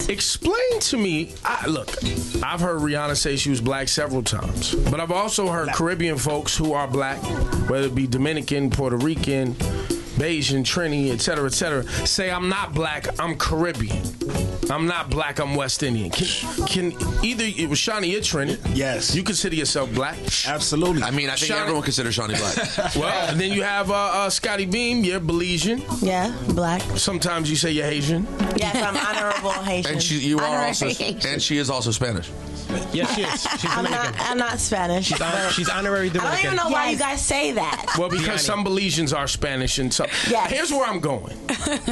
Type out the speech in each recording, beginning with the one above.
Explain to me, look, I've heard Rihanna say she was black several times, but I've also heard Caribbean folks who are black, whether it be Dominican, Puerto Rican, Bayesian, Trini, et cetera, say I'm not black, I'm Caribbean. I'm not black, I'm West Indian. Can either, it was Shawnee, you're Trini. Yes. You consider yourself black? Absolutely. I mean, I think everyone considers Shawnee black. Well, and then you have Scotty Beam, you're Belizean. Yeah, black. Sometimes you say you're Haitian. Yes, I'm honorable Haitian. And she is also Spanish. Yes, she is. She's Dominican. I'm not Spanish. She's honorary Dominican. I don't even know why you guys say that. Well, because some Belizeans are Spanish and some. Yes. Here's where I'm going.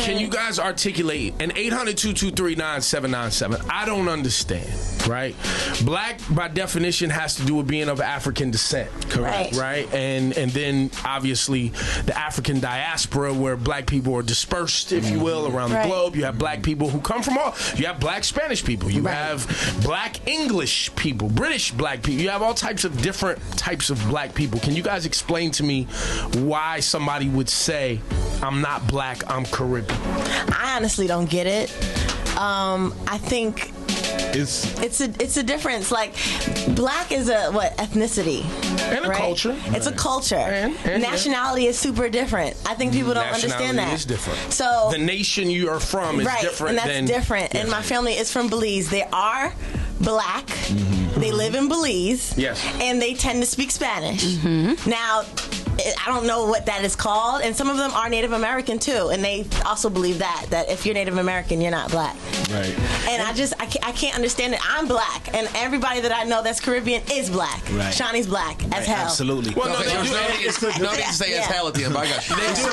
Can you guys articulate an 800-223-9797? I don't understand, right? Black, by definition, has to do with being of African descent. Correct. Right? And then, obviously, the African diaspora, where black people are dispersed, if you will, around the globe. You have black people who come from all. You have black Spanish people. You have black English people, British black people. You have all types of different types of black people. Can you guys explain to me why somebody would say, I'm not black, I'm Caribbean? I honestly don't get it. I think it's a difference. Like, black is a ethnicity and a culture. It's a culture. And nationality is super different. I think people don't understand that. Nationality is different. So the nation you are from is different. And that's different. Yes. And my family is from Belize. They are black. They live in Belize. Yes. And they tend to speak Spanish. Now, I don't know what that is called, and some of them are Native American too, and they also believe that if you're Native American, you're not black. Right. And I can't understand it. I'm black, and everybody that I know that's Caribbean is black. Right. Shawnee's black as hell. Absolutely. Well, no, they do. No need to say as hell at the end, but I got you. They do,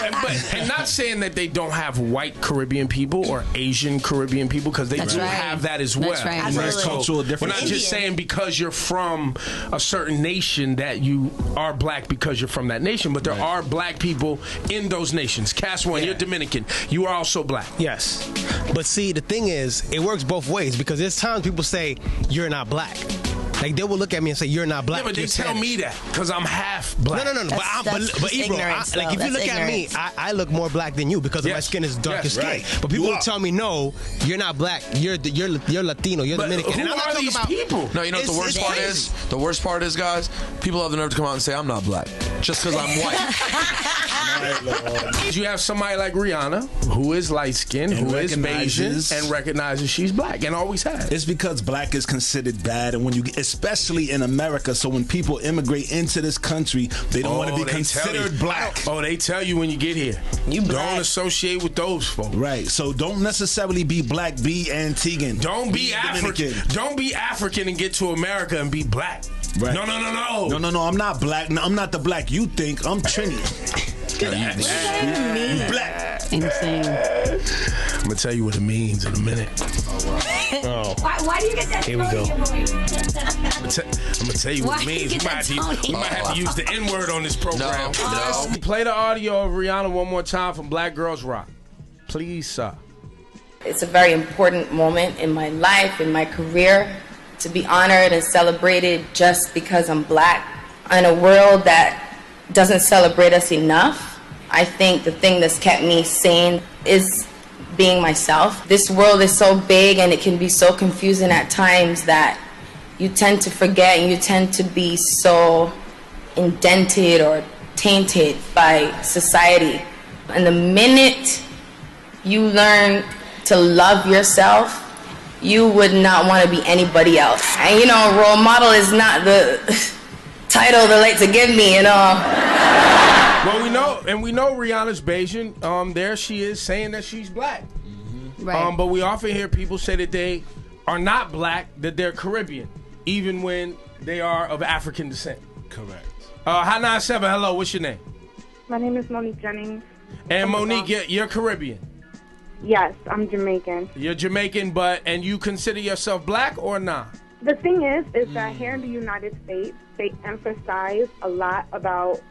and not saying that they don't have white Caribbean people or Asian Caribbean people, because they do have that as well. That's right. Absolutely. Cultural difference. We're not just saying because you're from a certain nation that you are black because you're from that nation, but there are black people in those nations. Cass One, you're Dominican. You are also black. Yes. But see, the thing is, it works both ways, because there's times people say, you're not black. Like, they will look at me and say, you're not black. Yeah, but they tell me that because I'm half black. No. But Ebro, like, if you look at me, I look more black than you because of my skin is darker skin. But people will tell me, no, you're not black. You're Latino. You're Dominican. Who are these people? No, you know what the worst part is? The worst part is, guys, people have the nerve to come out and say, I'm not black just because I'm white. You have somebody like Rihanna, who is light-skinned, who is Bayesian, and recognizes she's black, and always has. It's because black is considered bad, and when you, especially in America, so when people immigrate into this country, they don't want to be considered black. Oh, they tell you when you get here. You don't associate with those folks. Right. So don't necessarily be black, be Antiguan. Don't be African. Don't be African and get to America and be black. Right. No. No, I'm not black. No, I'm not the black you think. I'm Trini. What does that even mean? Black. Insane. I'm gonna tell you what it means in a minute. Why do you get that? Here we go. I'm gonna tell you what it means. We might have to use the N-word on this program. No. Play the audio of Rihanna one more time from Black Girls Rock. Please, sir. It's a very important moment in my life, in my career, to be honored and celebrated just because I'm black. In a world that doesn't celebrate us enough, I think the thing that's kept me sane is being myself. This world is so big and it can be so confusing at times that you tend to forget and you tend to be so indented or tainted by society. And the minute you learn to love yourself, you would not want to be anybody else. And you know, role model is not the title they like to give me, you know. Well, we know Rihanna's Bayesian. There she is saying that she's black. Right. But we often hear people say that they are not black, that they're Caribbean, even when they are of African descent. Correct. Hot 97, hello, what's your name? My name is Monique Jennings. And Monique, you're Caribbean. Yes, I'm Jamaican. You're Jamaican, and you consider yourself black or not? The thing is that here in the United States, they emphasize a lot about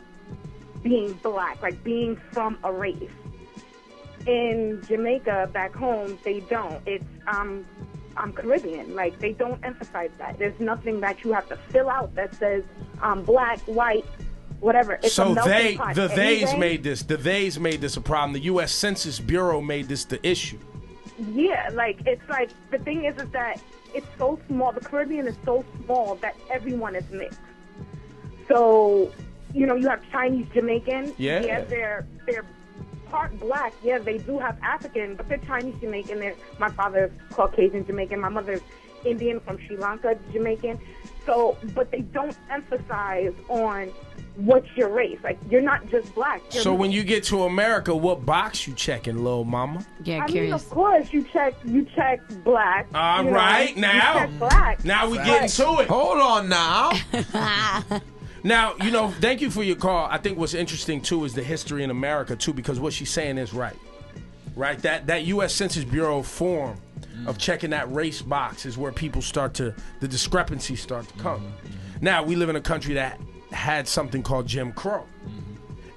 being black, like being from a race. In Jamaica, back home, they don't. It's I'm I'm Caribbean. Like, they don't emphasize that. There's nothing that you have to fill out that says I'm black, white, whatever. It's so the theys made this. The theys made this a problem. The U.S. Census Bureau made this the issue. Yeah, like, it's like, the thing is that it's so small. The Caribbean is so small that everyone is mixed. So, you know, you have Chinese, Jamaican. Yeah. They're part black. Yeah, they do have African, but they're Chinese, Jamaican. My father's Caucasian, Jamaican. My mother's Indian from Sri Lanka, Jamaican. So, but they don't emphasize on what's your race. Like, you're not just black. So when you get to America, what box you checking, little mama? Yeah, I curious. mean, of course, you check black. All right, now. You check black. Now we getting to it. Hold on now. Now, you know, thank you for your call. I think what's interesting, too, is the history in America, too, because what she's saying is right. Right? That U.S. Census Bureau form of checking that race box is where people the discrepancies start to come. Now, we live in a country that had something called Jim Crow.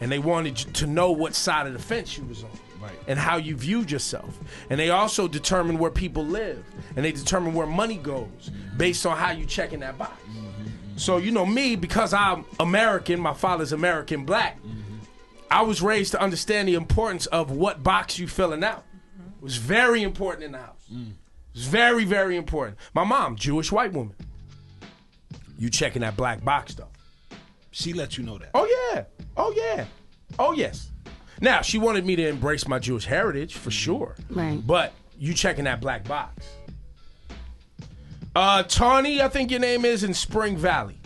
And they wanted you to know what side of the fence you was on. Right. And how you viewed yourself. And they also determined where people live. And they determined where money goes based on how you checking that box. So, you know, me, because I'm American, my father's American black, I was raised to understand the importance of what box you filling out. It was very important in the house. It was very, very important. My mom, Jewish white woman. You checking that black box, though. She let you know that. Oh, yeah. Oh, yeah. Oh, yes. Now, she wanted me to embrace my Jewish heritage, for sure. Right. But you checking that black box. Tawny, I think your name is, in Spring Valley.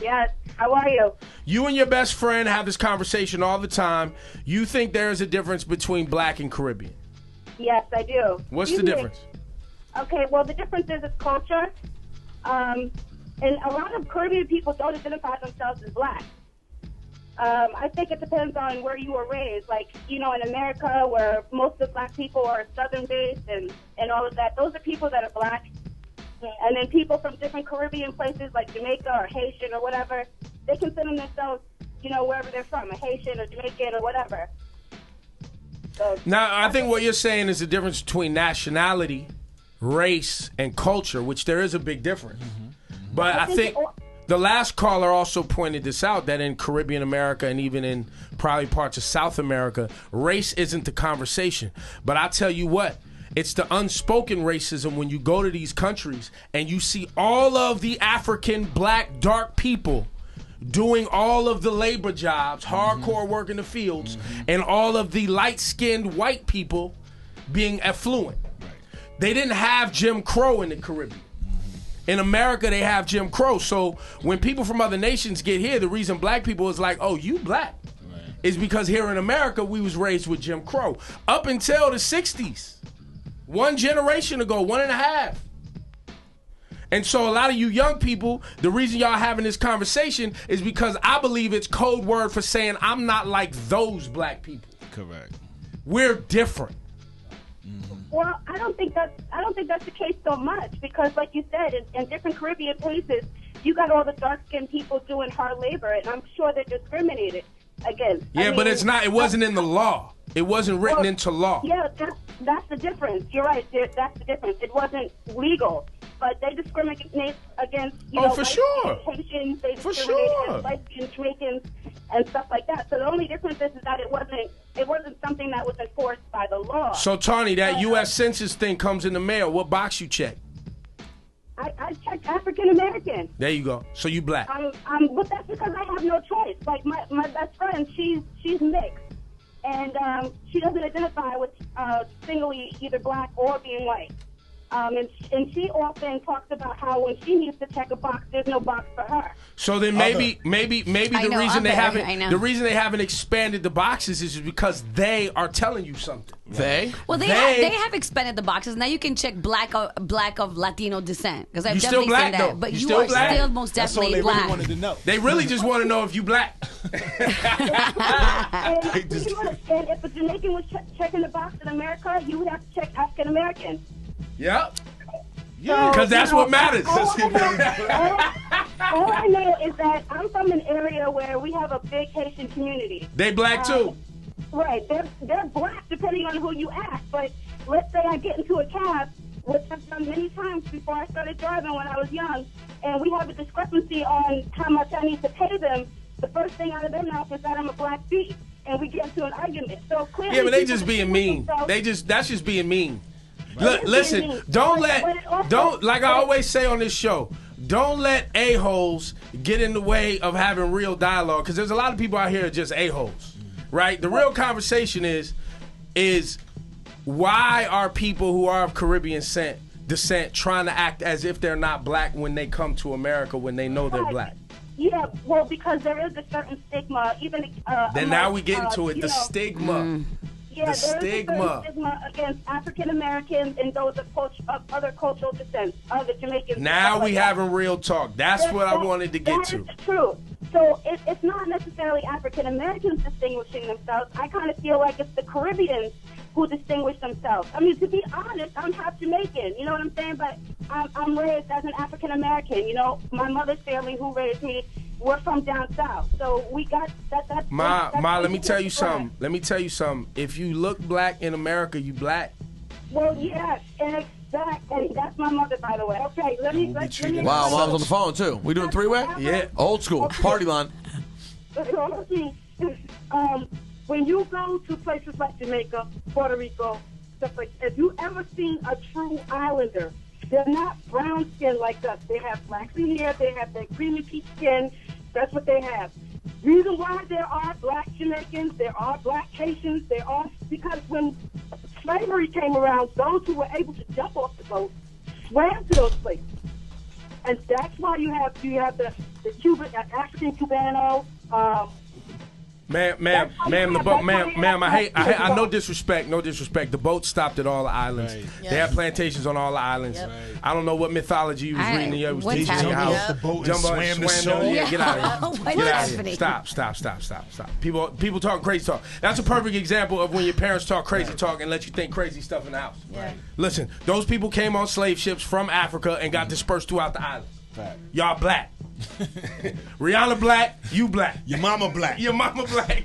Yes. How are you? You and your best friend have this conversation all the time. You think there is a difference between black and Caribbean. Yes, I do. What's the difference? Okay, well, the difference is it's culture. And a lot of Caribbean people don't identify themselves as black. I think it depends on where you were raised. Like, you know, in America, where most of black people are Southern-based and all of that, those are people that are black. And then people from different Caribbean places like Jamaica or Haitian or whatever, they consider themselves, you know, wherever they're from, a Haitian or Jamaican or whatever. So, now, I think what you're saying is the difference between nationality, race, and culture, which there is a big difference. But I think the last caller also pointed this out, that in Caribbean America and even in probably parts of South America, race isn't the conversation. But I tell you what, it's the unspoken racism when you go to these countries and you see all of the African, black, dark people doing all of the labor jobs, hardcore work in the fields, and all of the light-skinned white people being affluent. They didn't have Jim Crow in the Caribbean. In America, they have Jim Crow. So when people from other nations get here, the reason black people is like, oh, you black, is because here in America, we was raised with Jim Crow. Up until the 60s. One generation ago, 1.5. And so a lot of you young people, the reason y'all having this conversation is because I believe it's code word for saying I'm not like those black people. Correct. We're different. well, I don't think that's the case so much because, like you said, in different Caribbean places, you got all the dark-skinned people doing hard labor, and I'm sure they're discriminated against. Yeah, but it's not. It wasn't in the law. It wasn't written into law. Yeah, that's the difference. You're right. That's the difference. It wasn't legal, but they discriminate against, for sure. Haitians, they for discriminate sure. against lesbians, Jamaicans, and stuff like that. So the only difference is that it wasn't something that was enforced by the law. So, Tawny, that U.S. Census thing comes in the mail. What box you check? I checked African American. There you go. So you black. But that's because I have no choice. Like my best friend, she's mixed. And she doesn't identify with singly either black or being white. And she often talks about how when she needs to check a box, there's no box for her. So then maybe the reason they haven't expanded the boxes is because they are telling you something. They? Well, they have expanded the boxes. Now you can check black of Latino descent because I've definitely black, seen that. though. But You you still are black? still most That's all definitely they black. really wanted to know. They really just want to know if you black. And if a Jamaican was checking the box in America, you would have to check African American. Yep. Yeah, because that's what matters. All I know is that I'm from an area where we have a big Haitian community. They black too. Right. They're black depending on who you ask. But let's say I get into a cab which I've done many times before I started driving when I was young, and we have a discrepancy on how much I need to pay them, the first thing out of their mouth is that I'm a black thief, and we get into an argument. So clearly, yeah, but they just being mean. That's just being mean. Look, listen, don't like I always say on this show, don't let a-holes get in the way of having real dialogue, because there's a lot of people out here just a-holes, right? The real conversation is why are people who are of Caribbean descent trying to act as if they're not black when they come to America when they know they're black? Yeah, well, because there is a certain stigma, even then now we get into it, the stigma. Yeah, there is a certain stigma against African Americans and those of other cultural descent, other Jamaicans. Now we having real talk. That's what I wanted to get to. That's true. So it's not necessarily African Americans distinguishing themselves. I kind of feel like it's the Caribbeans who distinguish themselves. I mean, to be honest, I'm half Jamaican. You know what I'm saying? But I'm raised as an African American. You know, my mother's family who raised me, we're from down south. So we got that. Ma, let me tell you something. Let me tell you something. If you look black in America, you black. Well, yes, and that's my mother, by the way. Okay, let me. Wow, Mom's on the phone too. We doing three-way? Yeah, old school party line. When you go to places like Jamaica, Puerto Rico, stuff like, if you ever seen a true islander, they're not brown skin like us. They have flaxen hair. They have that creamy peach skin. That's what they have. Reason why there are black Jamaicans, there are black Haitians, there are, because when slavery came around, those who were able to jump off the boat swam to those places. And that's why you have the Cuban, African Cubano. Ma'am, the boat, ma'am, I no disrespect. The boat stopped at all the islands. Right. Yes. They had plantations on all the islands. Yep. Right. I don't know what mythology you was reading. You was teaching you how off the boat and swam the show. Yeah, get out of here. Get out of here. Stop. People talk crazy talk. That's a perfect example of when your parents talk crazy talk and let you think crazy stuff in the house. Right. Listen, those people came on slave ships from Africa and got dispersed throughout the islands. Right. Y'all black. Rihanna black, you black. Your mama black. Your mama black.